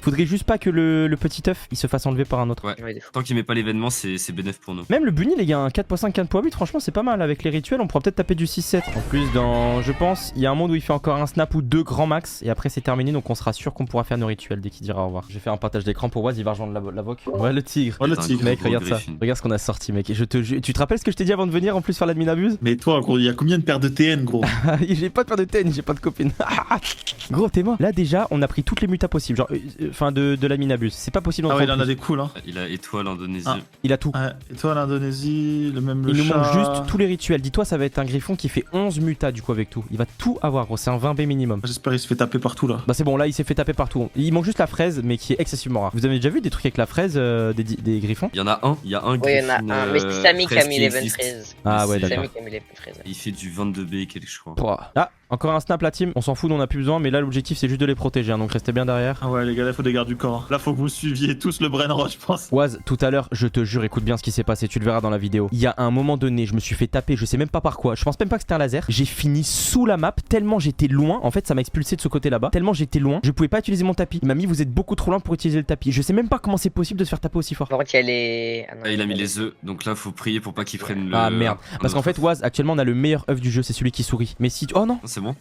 Faudrait juste pas que le petit œuf il se fasse enlever par un autre. Ouais. Ouais, des fois. Tant qu'il met pas l'événement, c'est bénéf pour nous. Même le bunny, les gars, un 4.5, 4.8, franchement, c'est pas mal. Avec les rituels, on pourra peut-être taper du 6-7. En plus, je pense, il y a un monde où il fait encore un snap ou 2 grand max. Et après, c'est terminé. Donc, on sera sûr qu'on pourra faire nos rituels dès qu'il dira au revoir. J'ai fait un partage d'écran pour Waz, il va rejoindre la voc. Ouais, le tigre. Oh, le C'est un tigre. gros, Mec, gros regarde ça. Griffin. Regarde ce qu'on a sorti, mec. Et je te jure. Tu te rappelles ce que je t'ai dit avant de venir en plus faire l'admin abuse? Mais toi, gros, il y a combien de paires de TN, gros? J'ai pas de paire de TN, j'ai pas de copine. Gros, t'es mort. Là, déjà, on a pris pris toutes les mutas possibles, genre, enfin de la minabuse. C'est pas possible. Ah ouais, il en a des cools, hein. Il a étoile Indonésie. Ah. Il a tout. Ouais, et toi, l'Indonésie, le même le Il nous chat. manque juste tous les rituels. Dis-toi, ça va être un griffon qui fait 11 mutas du coup avec tout. Il va tout avoir, gros. C'est un 20B minimum. J'espère qu'il se fait taper partout là. Bah c'est bon, là il s'est fait taper partout. Il manque juste la fraise, mais qui est excessivement rare. Vous avez déjà vu des trucs avec la fraise des griffons? Il y en a un. Il y a un Oui, il y en a griffon, un. Mais c'est Samy qui a mis qui les existe. 13. Ah ouais, C'est- d'accord. Samy qui a mis les 13. Il fait du 22B et quelque, je crois. Pouah. Ah, encore un snap la team. On s'en fout, on a plus besoin, mais là l'objectif c'est juste de les protéger, hein, donc restez bien derrière. Ah ouais, les gars, là, faut des gardes du corps. Là, faut que vous suiviez tous le brain rot, je pense. Waz, tout à l'heure, je te jure, écoute bien ce qui s'est passé, tu le verras dans la vidéo. Il y a un moment donné, je me suis fait taper, je sais même pas par quoi, je pense même pas que c'était un laser. J'ai fini sous la map, tellement j'étais loin, en fait ça m'a expulsé de ce côté là-bas, tellement j'étais loin, je pouvais pas utiliser mon tapis. Il m'a mis, vous êtes beaucoup trop loin pour utiliser le tapis. Je sais même pas comment c'est possible de se faire taper aussi fort. Par contre, il y a les. Ah non, Ah, il a mis les œufs, donc là faut prier pour pas qu'il prenne le. Ah merde, un parce qu'en autre fait Waz, actuellement on a le meilleur œuf du jeu, c'est celui qui sourit. Mais si tu... Oh non. œuf. C'est bon.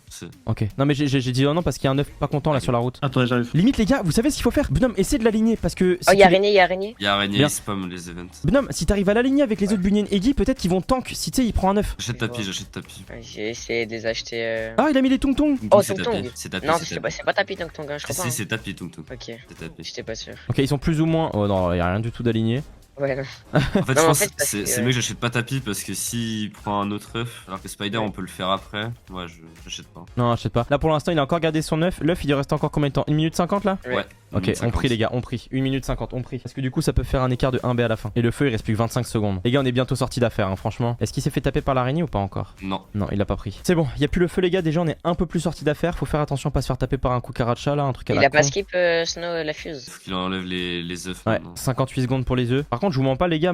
Ok, non mais j'ai dit oh non parce qu'il y a un œuf pas content là sur la route. Attendez, j'arrive. Limite les gars, vous savez ce qu'il faut faire? Bonhomme, essaie de l'aligner parce que... Oh, il y a araignée, il y a araignée. Il y a araignée, Bien. il spam les events. Bonhomme, si t'arrives à l'aligner avec les autres Bunyan Eggy, peut-être qu'ils vont tank si tu sais il prend un œuf. J'achète tapis, j'achète tapis. Ouais, j'ai essayé de les acheter. Ah il a mis les tong tong. Oh, C'est Tung tapis, Tung. c'est tapis. Non, c'est c'est pas tapis Tung Tung, hein, je crois pas. Si, hein. c'est tapis, Tung Tung. Ok, C'est tapis. j'étais pas sûr. Ok, ils sont plus ou moins... Oh non, il y a rien du tout d'aligné. Ouais, non. En fait, Non, je en pense fait, que parce c'est que- c'est mieux que j'achète pas tapis parce que s'il prend un autre œuf, alors que Spider Ouais. on peut le faire après, ouais, j'achète pas. Non, je sais pas. Là pour l'instant, il a encore gardé son œuf. L'œuf, il lui reste encore combien de temps? 1 minute 50 là? Ouais. Ok, on prie les gars, on prie. 1 minute 50, on prie. Parce que du coup, ça peut faire un écart de 1B à la fin. Et le feu, il reste plus que 25 secondes. Les gars, on est bientôt sorti d'affaire, hein, franchement. Est-ce qu'il s'est fait taper par l'araignée ou pas encore? Non. Non, il a pas pris. C'est bon, il y a plus le feu, les gars. Déjà, on est un peu plus sorti d'affaire. Faut faire attention à pas se faire taper par un cucaracha là, un truc à Il la a pas con. skip Snow la fuse. Faut qu'il enlève les œufs Ouais, maintenant. 58 secondes pour les œufs. Par contre, je vous mens pas, les gars,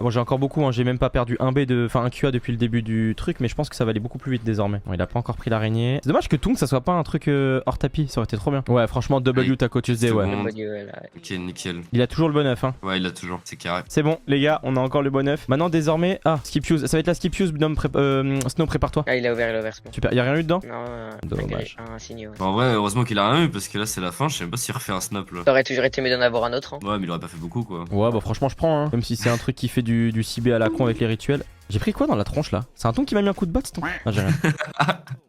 bon, j'ai encore beaucoup, hein. J'ai même pas perdu un B enfin un QA depuis le début du truc, mais je pense que ça va aller beaucoup plus vite désormais. Bon, il a pas encore pris l'araignée. C'est dommage que Tung ça soit pas un truc hors tapis, ça aurait été trop bien. Ouais, franchement, W Oui. Taco Tuesday, ouais. Bon. Ouais, Ok, nickel. Il a toujours le bon œuf, hein. Ouais, il a toujours, c'est carré. C'est bon, les gars, on a encore le bon œuf. Maintenant, désormais, skip use. Ça va être la skip use, Snow, prépare-toi. Ah, il a ouvert, c'est bon. Super, y a rien eu dedans? Non, Dommage. un signe, ouais. Bon, en vrai, heureusement qu'il a rien eu parce que là c'est la fin, je sais même pas s'il refait un snap là. Ça aurait toujours été mieux d'en avoir un autre. Hein. Ouais, mais il aurait pas fait beaucoup quoi. Ouais, bah franchement, je prends, hein. Même si c'est un truc qui fait du CB à la con avec les rituels. J'ai pris quoi dans la tronche là? C'est un ton qui m'a mis un coup de botte, ce ton? Ah, j'ai rien.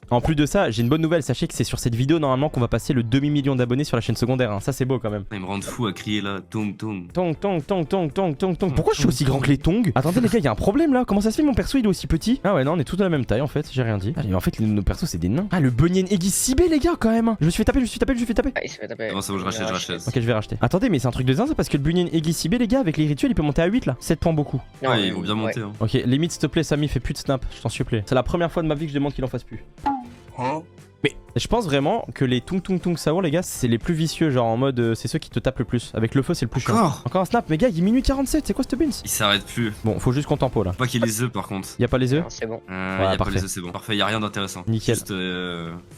En plus de ça, j'ai une bonne nouvelle. Sachez que c'est sur cette vidéo normalement qu'on va passer le demi-million d'abonnés sur la chaîne secondaire, hein. Ça, c'est beau quand même. Il me rend fou à crier là, tong tong. Tong, tong, tong, tong, tong, tong, tong. Pourquoi je suis aussi grand que les tongs? Attendez, les gars, y a un problème là. Comment ça se fait, mon perso il est aussi petit? Ah ouais, non, on est tous de la même taille en fait. J'ai rien dit. Ah, mais en fait, nos persos c'est des nains. Ah, le Bunyan Eggy 6B, les gars, quand même. Je me suis fait taper, je me suis fait taper. Ah, il s'est fait taper. Non, c'est bon, je rachète. Ok, je vais racheter. Attendez, mais c'est un truc de zinzin parce que le Bunyan Eggy 6B, les gars, avec les rituels, il peut monter à 8 là. 7 points beaucoup. Non, Ouais, ils vont bien monter. Hein. Ok, limite, s'il te plaît, Samy, fais plus de snap, je t'en supplie. C'est la première fois de ma vie que je demande qu'il en fasse plus. Mais je pense vraiment que les Tung Tung Tung Saur, les gars, c'est les plus vicieux. Genre en mode, c'est ceux qui te tapent le plus. Avec le feu, c'est le plus chiant. Encore un snap, mais gars, il est minuit 47, c'est quoi cette beans? Il s'arrête plus. Bon, faut juste qu'on tempo là. Faut pas qu'il y ait les œufs par contre. Y a pas les œufs? Non, c'est bon. Y a parfait. pas les œufs, c'est bon. Parfait, y a rien d'intéressant. Nickel. Juste,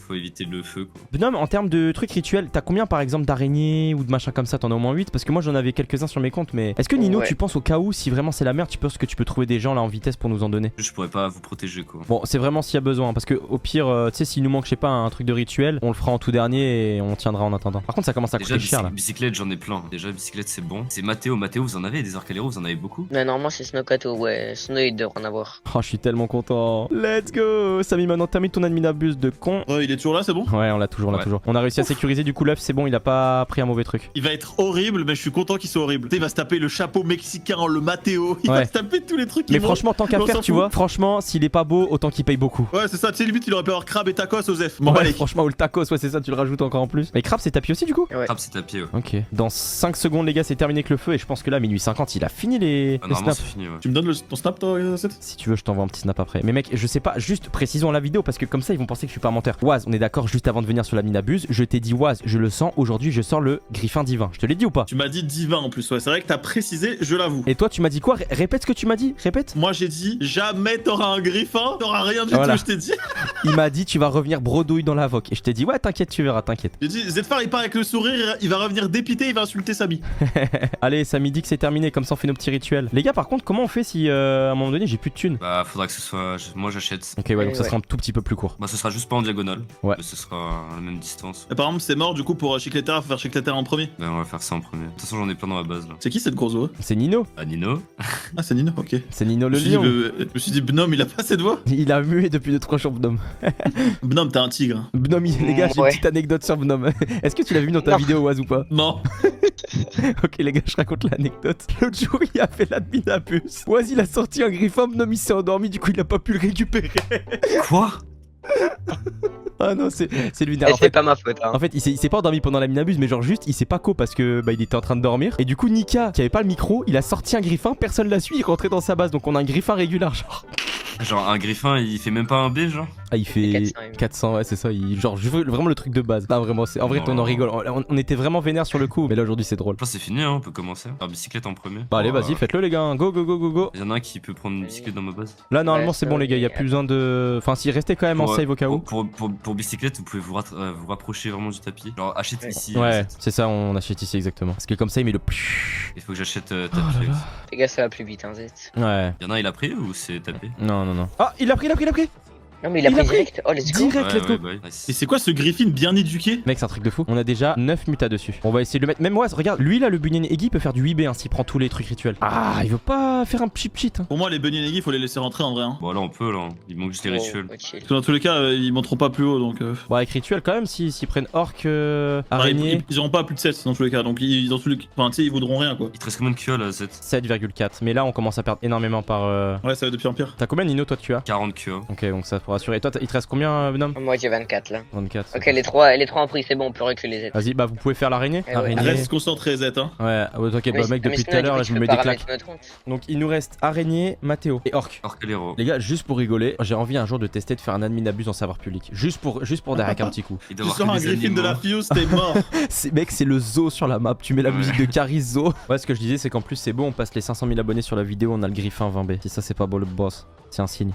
faut éviter le feu quoi. Bonhomme, en termes de trucs rituels, t'as combien par exemple d'araignées ou de machin comme ça? T'en as au moins 8? Parce que moi j'en avais quelques-uns sur mes comptes, mais est-ce que Nino, Ouais. tu penses au cas où, si vraiment c'est la merde, tu penses que tu peux trouver des gens là en vitesse pour nous en donner? Je pourrais pas vous protéger quoi. Bon, c'est vraiment s'il y a besoin, parce que au pire, tu sais, s'il nous manque, je sais pas, un truc de rituel, on le fera en tout dernier et on tiendra en attendant. Par contre, ça commence à Déjà, coûter cher là. bicyclette, j'en ai plein. Déjà, bicyclette, c'est bon. C'est Mathéo. Mathéo, vous en avez des Arcalero, vous en avez beaucoup? Mais normalement, c'est Snowcato, ouais. Snow, il devrait en avoir. Oh, je suis tellement content. Let's go. Samy, maintenant termine ton admin abuse de con. Il est toujours là, c'est bon? Ouais, on l'a toujours, on l'a Ouais. toujours. On a réussi à sécuriser du coup l'œuf, c'est bon, il a pas pris un mauvais truc. Il va être horrible, mais je suis content qu'il soit horrible. Tu sais, il va se taper le chapeau mexicain, le Mathéo. Il Ouais. va se taper tous les trucs. Mais qui vont- franchement, tant qu'à on faire, s'en tu fout. vois, franchement, s'il est pas beau, autant qu'il paye beaucoup. Ouais, c'est ça. Tu sais, limite, il aurait pu avoir crabe et tacos, Osef. Bon, Ouais, allez. franchement, ou le tacos, ouais, c'est ça, tu le rajoutes encore en plus. Mais Crab, c'est tapis aussi du coup? Ouais. Crap, c'est tapis, ouais. Ok. Dans 5 secondes, les gars, c'est terminé avec le feu et je pense que là, minuit 50, il a fini les Normalement, snaps. c'est fini, ouais. Tu me donnes ton snap, toi, Seth? Si tu veux, je t'envoie un petit snap après. Mais mec, je sais pas, juste précisons la vidéo parce que comme ça, ils vont penser que je suis pas un menteur. Waz, on est d'accord, juste avant de venir sur la mine abuse, je t'ai dit Waz, je le sens, aujourd'hui, je sors le griffin divin. Je te l'ai dit ou pas? Tu m'as dit divin en plus, ouais. C'est vrai que t'as précisé, je l'avoue. Et toi, tu m'as dit quoi? Répète ce que tu m'as dit, répète. Moi, j'ai dit jamais t'auras un griffin, t'auras rien du Voilà. tout, je t'ai dit. Il m'a dit, tu vas revenir bredouille dans la voque. Et je t'ai dit, ouais, t'inquiète, tu verras, t'inquiète. J'ai dit, Zedfar, il part avec le sourire, il va revenir dépité, il va insulter Samy. Allez, ça me dit que c'est terminé, comme ça on fait nos petits rituels. Les gars, par contre, comment on fait si à un moment donné j'ai plus de thunes? Bah, faudra que ce soit. Moi, j'achète. Ok, ouais, donc ça Ouais. sera un tout petit peu plus court. Bah, ce sera juste pas en diagonale. Ouais. Mais ce sera à la même distance. Et par exemple, c'est mort, du coup, pour Chicletera, faut faire Chicletera en premier. Bah, on va faire ça en premier. De toute façon, j'en ai plein dans la base là. C'est qui cette grosse voix? C'est Nino. Ah, Nino. Ah, c'est Nino, ok. C'est Nino le Je me suis dit, lion. je me suis dit, Bnom, il a pas cette voix. Il a mué depuis 2-3 jours d'homme. Bnom, t'as un tigre. Bnom, les gars, j'ai une Ouais. petite anecdote sur Bnom. Est-ce que tu l'as vu dans ta Non. vidéo Oise ou pas? Non. Ok les gars, je raconte l'anecdote. L'autre jour, il a fait l'admin à puce. Oise, il a sorti un griffin, Bnom, il s'est endormi, du coup, il a pas pu le récupérer. Quoi? Ah non, c'est lunaire. Eh, En c'est fait, pas ma faute. Hein. En fait, il s'est pas endormi pendant la minabuse, mais genre juste, il s'est pas co parce que bah il était en train de dormir. Et du coup, Nika, qui avait pas le micro, il a sorti un griffin, personne l'a su, il est rentré dans sa base, donc on a un griffin régulier, genre. Genre un griffin, il fait même pas un B, genre? Ah, il fait 400, 400, ouais, c'est ça. Genre, je veux vraiment le truc de base. Pas vraiment, en vrai, Non. on en rigole. On était vraiment vénère sur le coup, mais là aujourd'hui, c'est drôle. Je pense que c'est fini, hein, on peut commencer. Par bicyclette en premier. Bah, allez, Bon, vas-y, faites-le, les gars. Go, go, go, go, go. Il y en a un qui peut prendre une bicyclette dans ma base. Là, normalement, Ouais, c'est bon, les gars, il y a plus besoin de. Enfin, si, restez quand même en Pour, save au cas où. pour bicyclette, vous pouvez vous rapprocher vraiment du tapis. Genre, achète ici. Ouais, c'est ça, on achète ici exactement. Parce que comme ça, il met le. Il faut que j'achète Oh tapis. là là. aussi. Les gars, ça va plus vite, hein, Z. Ouais. Il y en a un, il a pris ou c'est tapé? Non, non, non. Ah, il a pris. Non, mais il a Il pris a pris. direct. Oh, let's go. Direct, let's go. bah oui. Nice. Et c'est quoi ce Griffin bien éduqué? Mec, c'est un truc de fou. On a déjà 9 mutas dessus. On va essayer de le mettre. Même moi, regarde, lui là, le Bunyan Eggy il peut faire du 8B hein, s'il prend tous les trucs rituels. Ah, il veut pas faire un cheat cheat. Hein. Pour moi, les Bunny Negi, faut les laisser rentrer en vrai. Hein. Bon, là, on peut, là. Il manque juste les Oh, rituels. oh, chill. Parce que dans tous les cas, ils monteront pas plus haut donc. Bon, avec rituel quand même, s'ils prennent orc, Enfin, araignée. ils auront pas plus de 7 dans tous les cas. Donc, dans tous les... enfin, tu sais, ils voudront rien quoi. Il te reste combien de QA là, 7? 7,4. Mais là, on commence à perdre énormément par. Ouais, ça va de pire en pire. T'as combien, Nino, toi, tu as? 40 QA. Ok, donc ça pour assurer. Et toi, il te reste combien, Venom? Moi, j'ai 24 là. 24. Ok, les trois en prix, c'est bon, on peut reculer les Z. Vas-y, bah, vous pouvez faire l'araignée. Eh ouais. Araignée. Reste concentré, Z. Hein. Ouais, ok, bah, mec, depuis tout à l'heure, là, je me mets des claques. Donc, il nous reste araignée, Mathéo et orc. Orcalero. Les gars, juste pour rigoler, j'ai envie un jour de tester de faire un admin abuse en savoir public. Juste pour derrière un petit coup. Il Tu doit sors avoir un que des Griffin de la animaux. Fuse, t'es mort. Mec, c'est le zoo sur la map. Tu mets la Ouais. musique de Caris Zoo. Ouais, ce que je disais, c'est qu'en plus, c'est beau. On passe les 500 000 abonnés sur la vidéo. On a le griffin 20B. Si ça, c'est pas beau, le boss. C'est un signe.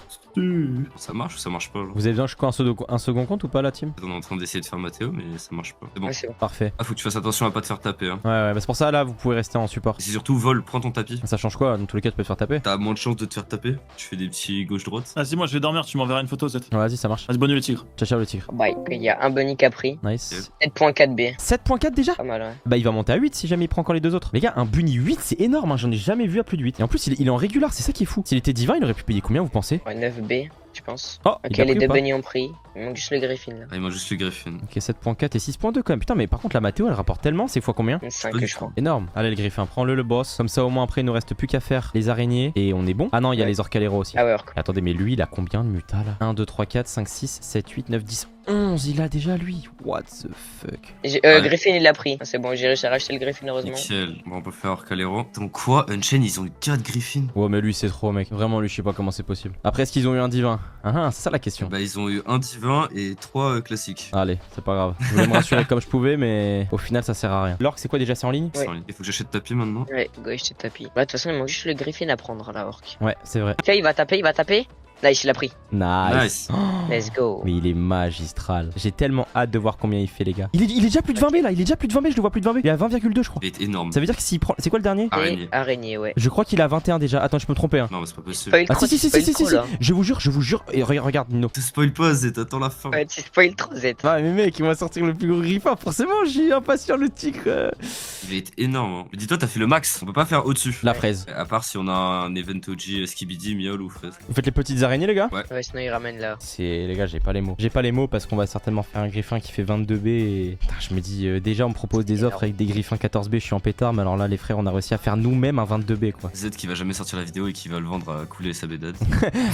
Ça marche ou ça marche pas là? Vous avez besoin, je crois, un second compte ou pas, la team? On est en train d'essayer de faire Mathéo, mais ça marche pas. C'est bon. Ouais, c'est bon. Parfait. Ah, faut que tu fasses attention à pas te faire taper. Hein. Ouais, ouais, bah c'est pour ça, là, vous pouvez rester en support. Et c'est surtout vol, prends ton tapis. Ça change quoi? Dans tous les cas, tu peux te faire taper. T'as moins de chances de te faire taper. Tu fais des petits gauche-droite. Ah, si, moi je vais dormir, tu m'enverras une photo, Z. Ouais, vas-y, ça marche. Vas-y, bonne nuit, les tigres. Ciao, ciao, le tigre. Bye. Il y a un bunny qui a pris. Nice. 7.4B. 7.4 déjà? Pas mal, ouais. Bah, il va monter à 8 si jamais il prend encore les deux autres. Les gars, un bunny 8, c'est énorme. Hein. J'en ai jamais vu à plus de 8. Et en plus, il est en régular, c'est ça qui est fou. S'il était divin, il aurait pu payer combien, vous pensez? Ouais, 9B, je pense. Oh, Ok, il a les pris deux ou pas? bunnies ont pris. Il manque juste le Griffin là. Ah, il manque juste le Griffin. Ok, 7.4 et 6.2 quand même. Putain, mais par contre, la Mathéo, elle rapporte tellement. C'est fois combien? 5 je crois. Énorme. Allez, le griffin, prends-le, le boss. Comme ça, au moins, après, il nous reste plus qu'à faire les araignées. Et on est bon. Ah non, il y a Ouais. les orcaleros aussi. Ah ouais, orc. Attendez, mais lui, il a combien de mutas là? 1, 2, 3, 4, 5, 6, 7, 8, 9, 10, 11. Il a déjà lui. What the fuck? Ouais. Griffin il l'a pris. Ah, c'est bon, j'ai réussi à racheter le Griffin heureusement. Nickel. Bon, on peut faire Orcalero. Donc quoi? Unchain, ils ont eu 4 Griffins. Ouais, mais lui, c'est trop, mec. Vraiment, lui, je sais pas comment c'est possible. Après, est-ce qu'ils ont eu un divin? Ah, c'est ça la question. Bah, ils ont eu un divin et 3 classiques. Allez, c'est pas grave. Je voulais me rassurer comme je pouvais, mais au final, ça sert à rien. L'orc, c'est quoi déjà? C'est en ligne? Ouais. Il faut que j'achète tapis maintenant. Ouais, gauche t'es tapis. Bah, de toute façon, il manque juste le Griffin à prendre là, orc. Ouais, c'est vrai. Ok, il va taper. Nice, il l'a pris. Nice. Nice. Oh, Let's go. mais il est magistral. J'ai tellement hâte de voir combien il fait, les gars. Il est déjà plus de 20B là. Il est déjà plus de 20B. Je le vois plus de 20B. Il est à 20,2, je crois. Il est énorme. Ça veut dire que s'il prend. C'est quoi le dernier? Araignée. Araignée, ouais. Je crois qu'il a 21 déjà. Attends, je peux me tromper. Hein. Non, mais c'est pas possible. Spoil Ah trop, si si si tu si si spoil si, trop, là. je vous jure et regarde Nino. Te spoil pas, Zé, t'attends la fin. Ouais, tu spoil trop, Z. Ah mais mec, il va sortir le plus gros griffin, forcément, j'ai impatient le tigre. Il est énorme. Hein. Mais dis-toi, t'as fait le max. On peut pas faire au-dessus. La fraise. À part si on a un event OG Skibidi, Miaul ou fraise. Vous faites les petites araignées les gars? Ouais, sinon il ramène là. C'est les gars, j'ai pas les mots. J'ai pas les mots parce qu'on va certainement faire un griffin qui fait 22B et putain, je me dis déjà on me propose des offres avec des griffins 14B, je suis en pétard, mais alors là les frères, on a réussi à faire nous-mêmes un 22B quoi. Z qui va jamais sortir la vidéo et qui va le vendre à couler sa bédade.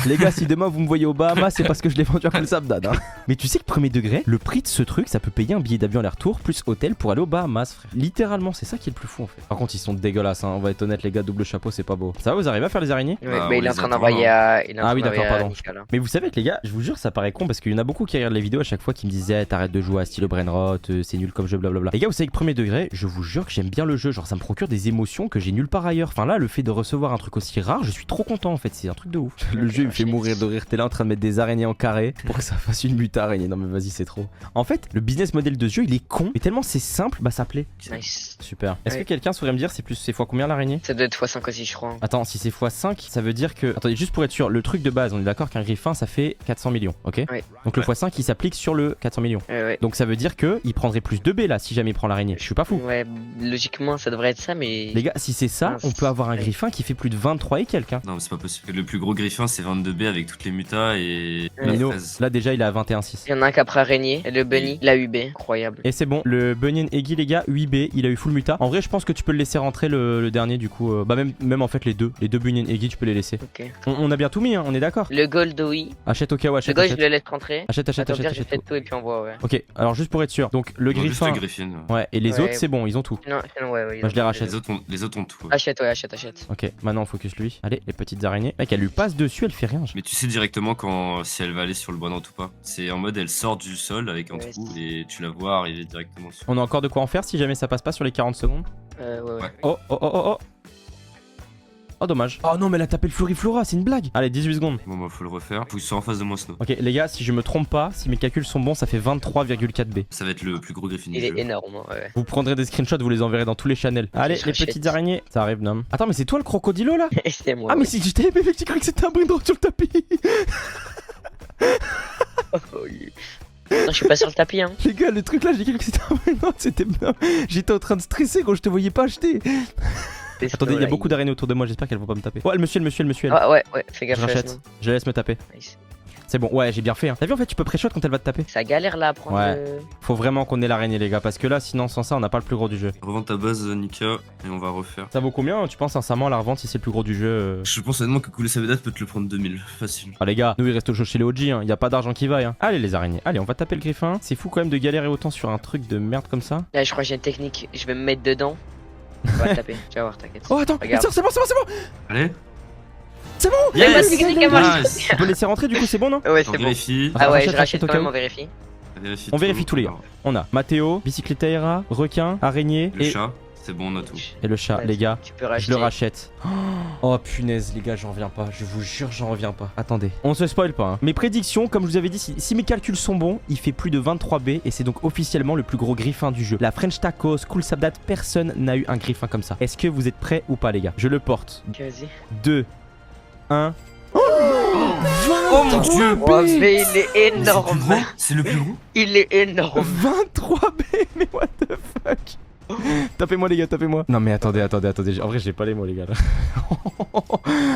Les gars, si demain vous me voyez au Bahamas, c'est parce que je l'ai vendu à Cool Sabdad. Hein. Mais tu sais que premier degré, le prix de ce truc, ça peut payer un billet d'avion aller-retour plus hôtel pour aller au Bahamas, frère. Littéralement, c'est ça qui est le plus fou en fait. Par contre, ils sont dégueulasses, hein. On va être honnête, les gars, double chapeau, c'est pas beau. Ça va, vous arrivez à faire les araignées? Ouais, Bah, mais on il est en les train attend, d'envoyer à. Il est en Ah train oui, d'accord, d'envoyer à pardon. Niska, là. Mais vous savez que les gars, je vous jure, ça paraît con parce qu'il y en a beaucoup qui regardent les vidéos à chaque fois qui me disaient t'arrêtes de jouer à style Brainrot, c'est nul comme jeu, blablabla. Les gars, vous savez que premier degré, je vous jure que j'aime bien le jeu, genre ça me procure des émotions que j'ai nulle part ailleurs. Enfin là, le fait de recevoir un truc aussi rare, je suis trop content en fait, c'est un truc de ouf. Le jeu il me fait mourir de rire, t'es là en train de mettre des araignées en carré pour que ça fasse une butte araignée. Non mais vas-y, c'est trop. En fait, le business model de ce jeu il est con, mais tellement c'est simple, bah ça plaît. Nice. Super. Est-ce Ouais. que quelqu'un saurait me dire c'est fois combien l'araignée? Ça doit être x5 aussi, je crois. Attends, si c'est x5, ça veut dire que. Attendez, juste pour être sûr, le truc de base, base. On est d'accord qu'un griffin ça fait 400 millions, ok? Ouais. Donc le x5 il s'applique sur le 400 millions. Ouais. Donc ça veut dire que il prendrait plus de B là si jamais il prend l'araignée. Je suis pas fou. Ouais, logiquement ça devrait être ça, mais. Les gars, si c'est ça, on peut avoir un griffin qui fait plus de 23 et quelqu'un. Non, mais c'est pas possible. Le plus gros griffin, c'est 22B avec toutes les mutas et la Nino, 13. là déjà il est à 21,6. Il y en a un qui a pris araignée, et le bunny, il a UB. Incroyable. Et c'est bon, le Bunny Eggy les gars, 8B, il a eu full muta. En vrai je pense que tu peux le laisser rentrer le dernier du coup. Bah même en fait les deux Bunny Eggy tu peux les laisser. Ok. On a bien tout mis hein, on est d'accord. Le gold, oui. Achète au cas où, Le achète, gold, je achète. le laisse rentrer. Achète, Attends, bien, je achète fais tout. tout et puis on voit, ouais. Ok, alors juste pour être sûr, donc le Non, juste griffin. le griffin. Ouais, et les Ouais. autres c'est bon, ils ont tout. Non, ouais. Moi, je les rachète. Les autres ont tout. Ouais. Achète. Ok, maintenant on focus lui. Allez, les petites araignées. Mec, elle lui passe dessus, elle fait rien. Mais tu sais directement si elle va aller sur le bon ou pas. C'est en mode elle sort du sol avec un Ouais, trou et tu la vois arriver directement sur. On a encore de quoi en faire si jamais ça passe pas sur les 40 secondes. Ouais. Ouais. Oh dommage. Oh non mais elle a tapé le Floriflora, c'est une blague. Allez 18 secondes. Bon bah faut le refaire. Faut qu'ils soient en face de moi Snow. Ok les gars, si je me trompe pas, si mes calculs sont bons, ça fait 23,4 B. Ça va être le plus gros griffin du Il est jeu. énorme, ouais. Vous prendrez des screenshots, vous les enverrez dans tous les channels. Allez, les rachète. petites araignées. Ça arrive, non. Attends, mais c'est toi le crocodilo là? Et c'est moi. Ah, mais si j'étais bébé, tu croyais que c'était un brindle sur le tapis. Non, je suis pas sur le tapis, hein. Les gars, le truc là, j'ai cru que c'était un brindle, c'était bien. J'étais en train de stresser quand je te voyais pas acheter. Attendez, il y a beaucoup d'araignées autour de moi, j'espère qu'elles vont pas me taper. Ouais, le monsieur. Ah ouais, fais gaffe. Je rachète. Je la laisse me taper. Nice. C'est bon, ouais, j'ai bien fait. Hein. T'as vu en fait, tu peux pré-shot quand elle va te taper. Ça galère là à prendre. Ouais. Faut vraiment qu'on ait l'araignée, les gars, parce que là, sinon, sans ça, on n'a pas le plus gros du jeu. Revends ta base Nika et on va refaire. Ça vaut combien, tu penses sincèrement à la revente si c'est le plus gros du jeu? Je pense honnêtement que Cool Savedat peut te le prendre 2000, facile. Ah les gars, nous il reste au show chez les OG, hein. Y a pas d'argent qui vaille. Hein. Allez les araignées, allez on va taper le griffin. C'est fou quand même de galérer autant sur un truc de merde comme ça. Là, je crois que j'ai une technique. Je vais me mettre dedans. On va taper. Tu vas voir, t'inquiète. Oh attends, Regarde. c'est bon. Allez. C'est bon. Yes, Yes. technique, elle marche. Nice. On peut laisser rentrer du coup, c'est bon non? Ouais, On c'est bon. vérifie. Ah ouais, Rachète, je rachète au quand cas même, où. on vérifie. On vérifie tous les gars. On a Mathéo, Bicycletaira, requin, araignée Le et... chat, c'est bon, on a tout. Et le chat, Ouais, les gars. Tu peux Je racheter. le rachète. Oh punaise les gars, j'en reviens pas. Je vous jure, j'en reviens pas. Attendez, on se spoil pas. Hein. Mes prédictions, comme je vous avais dit, si mes calculs sont bons, il fait plus de 23B et c'est donc officiellement le plus gros griffin du jeu. La French Tacos, Cool Sabdat, personne n'a eu un griffin comme ça. Est-ce que vous êtes prêts ou pas les gars? Je le porte. Ok, vas-y. 2, 1... Oh mon dieu! Oh, mais il est Mais c'est le plus énorme. gros. C'est le plus gros. Il est énorme. 23B, mais what the fuck? Tapez-moi les gars, tapez-moi. Non mais attendez. En vrai j'ai pas les mots les gars là.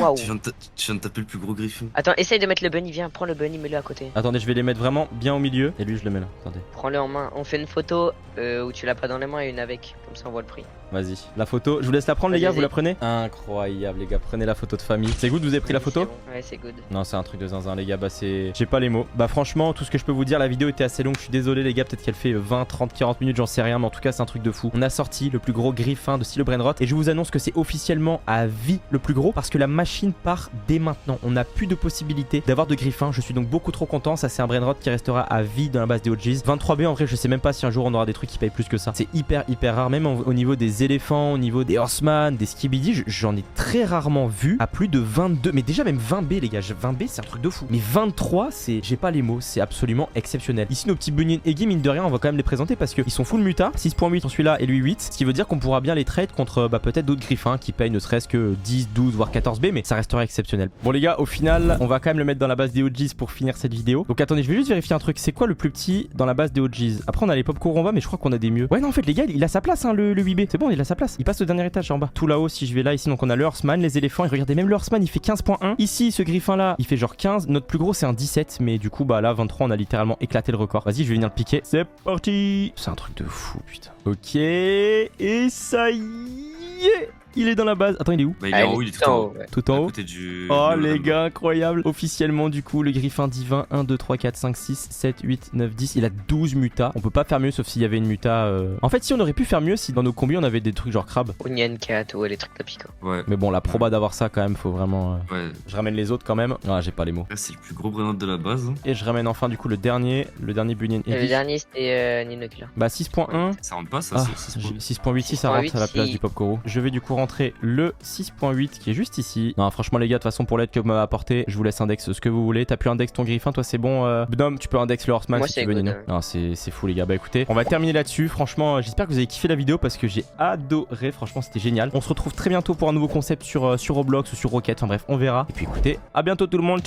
Waouh. Tu viens de taper le plus gros griffin. Attends, essaye de mettre le bunny. Viens, prends le bunny, mets-le à côté. Attendez, je vais les mettre vraiment bien au milieu. Et lui je le mets là, attendez. Prends-le en main. On fait une photo où tu l'as pas dans les mains et une avec. Comme ça, on voit le prix. Vas-y, la photo, je vous laisse la prendre les Vas-y, gars, vous vas-y. la prenez? Incroyable les gars, prenez la photo de famille. C'est good, vous avez pris la photo? Ouais, c'est good. Non, c'est un truc de zinzin les gars, bah c'est... J'ai pas les mots. Bah franchement, tout ce que je peux vous dire, la vidéo était assez longue, je suis désolé les gars, peut-être qu'elle fait 20, 30, 40 minutes, j'en sais rien, mais en tout cas c'est un truc de fou. On a sorti le plus gros griffin de Stylo Brainrot et je vous annonce que c'est officiellement à vie le plus gros parce que la machine part dès maintenant. On n'a plus de possibilité d'avoir de griffin, je suis donc beaucoup trop content, ça c'est un Brainrot qui restera à vie dans la base des OGs. 23B en vrai, je sais même pas si un jour on aura des trucs qui payent plus que ça. C'est hyper rare, même au niveau des éléphants, au niveau des Horseman, des Skibidi, j'en ai très rarement vu à plus de 22, mais déjà même 20B les gars, 20B c'est un truc de fou. Mais 23 c'est, j'ai pas les mots, c'est absolument exceptionnel. Ici nos petits Bunny Eggy, mine de rien on va quand même les présenter parce qu'ils sont full muta, 6.8 sur celui-là et lui 8, ce qui veut dire qu'on pourra bien les trade contre peut-être d'autres griffins qui payent ne serait-ce que 10, 12 voire 14B, mais ça restera exceptionnel. Bon les gars, au final on va quand même le mettre dans la base des OGs pour finir cette vidéo. Donc attendez, je vais juste vérifier un truc, c'est quoi le plus petit dans la base des OGs? Après on a les Pop Coromba mais je crois qu'on a des mieux. Ouais non en fait les gars, il a sa place hein, le 8B, c'est bon, il a sa place. Il passe au dernier étage en bas. Tout là-haut si je vais là ici, donc on a le Horseman, les éléphants, et regardez même le Horseman il fait 15.1. Ici ce griffin là il fait genre 15, notre plus gros c'est un 17, mais du coup bah là 23 on a littéralement éclaté le record. Vas-y je vais venir le piquer, c'est parti. C'est un truc de fou putain. Ok, et ça y est, il est dans la base. Attends, il est où? Bah, il est en haut, il est tout en haut. Ouais. Tout en À haut. côté du. Oh du les Holden. gars, incroyable. Officiellement du coup le griffin divin 1, 2, 3, 4, 5, 6, 7, 8, 9, 10. Il a 12 mutas. On peut pas faire mieux sauf s'il y avait une muta. En fait si on aurait pu faire mieux si dans nos combis on avait des trucs genre crabe. Onion Cat, ouais, les trucs tapico. Ouais. Mais bon la proba d'avoir ça quand même faut vraiment... Ouais. Je ramène les autres quand même. Ah j'ai pas les mots. Là, c'est le plus gros Brainrot de la base. Et je ramène enfin du coup le dernier Bunyan Et le Eggy. dernier, c'était Ninocula. Bah 6.1. Ça rentre pas, ça, Ah, c'est 6.8 ça rentre à la place du Popcorou. Je vais du coup rentrer le 6.8 qui est juste ici. Non franchement les gars, de toute façon pour l'aide que vous m'avez apporté, je vous laisse index ce que vous voulez. T'as pu index ton griffin, toi c'est bon. Bnom, tu peux index le Horseman Moi, si tu c'est veux good, Nino. ouais. Non c'est fou les gars. Bah écoutez, on va terminer là-dessus. Franchement j'espère que vous avez kiffé la vidéo parce que j'ai adoré. Franchement c'était génial. On se retrouve très bientôt pour un nouveau concept sur Roblox ou sur Rocket. Enfin bref on verra. Et puis écoutez, à bientôt tout le monde.